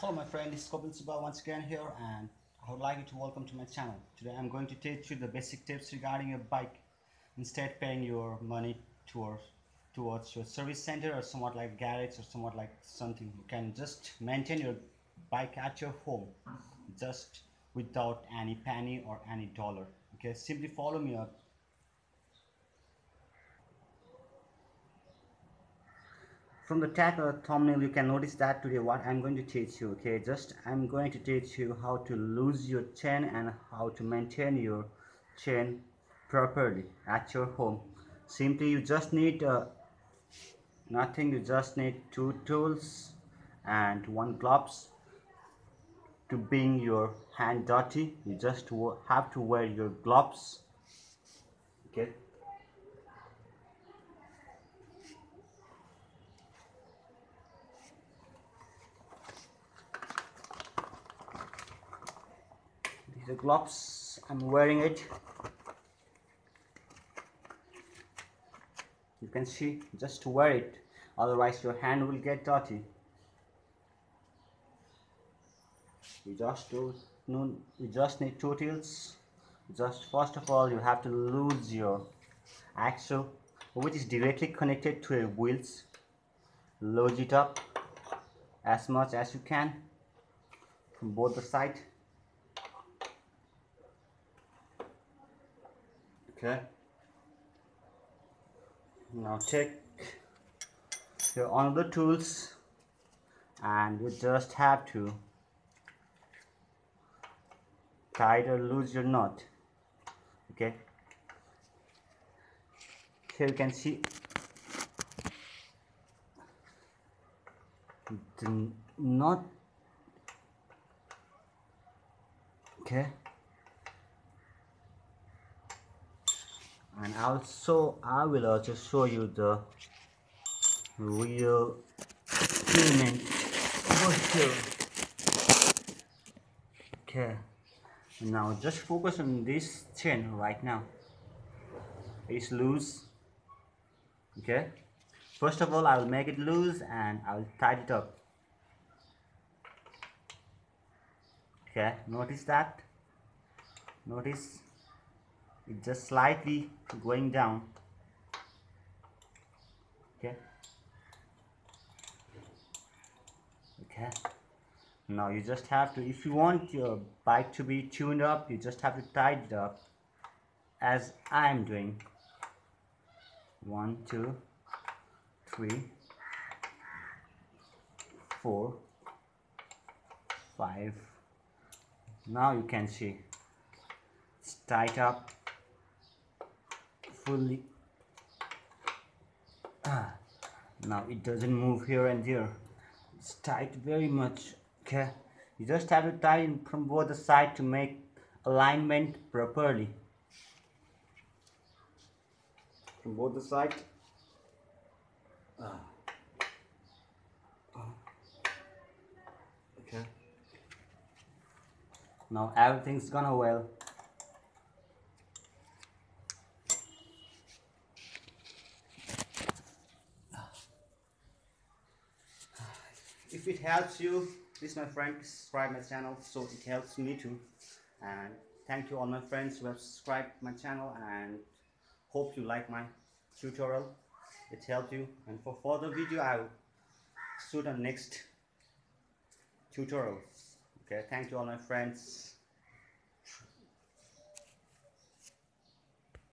Hello my friend, this is Kopil Subba once again here, and I would like you to welcome to my channel. Today I'm going to teach you the basic tips regarding a bike. Instead paying your money towards your service center or somewhat like garage or somewhat like something, you can just maintain your bike at your home just without any penny or any dollar. Okay, simply follow me up. From the tag or thumbnail you can notice that today what I'm going to teach you. Okay, just I'm going to teach you how to lose your chain and how to maintain your chain properly at your home. Simply you just need nothing, you just need two tools and one gloves. To being your hand dirty, you just have to wear your gloves. Okay, these are gloves, I'm wearing it. You can see, just wear it, otherwise your hand will get dirty. You just do no, you just need two tools. Just first of all you have to lose your axle, which is directly connected to your wheels. Load it up as much as you can from both the sides. Okay, now take your other tools and you just have to tight or lose your knot. Okay, here you can see the knot. Okay, and also I will also show you the real element over here. Okay, now just focus on this chain right now. It's loose. Okay, first of all I will make it loose and I will tighten it up. Okay, notice that, notice it's just slightly going down. Okay, okay, now you just have to, if you want your bike to be tuned up, you just have to tighten it up as I am doing. 1 2 3 4 5. Now you can see it's tied up fully. Now it doesn't move here and there, it's tight very much. Okay, you just have to tie in from both the side to make alignment properly from both the sides. Okay, now everything's gonna well. If it helps you, please my friend subscribe my channel, so it helps me too. And thank you all my friends who have subscribed my channel, and hope you like my tutorial. It helped you, and for further video I will shoot on next tutorials. Okay, thank you all my friends.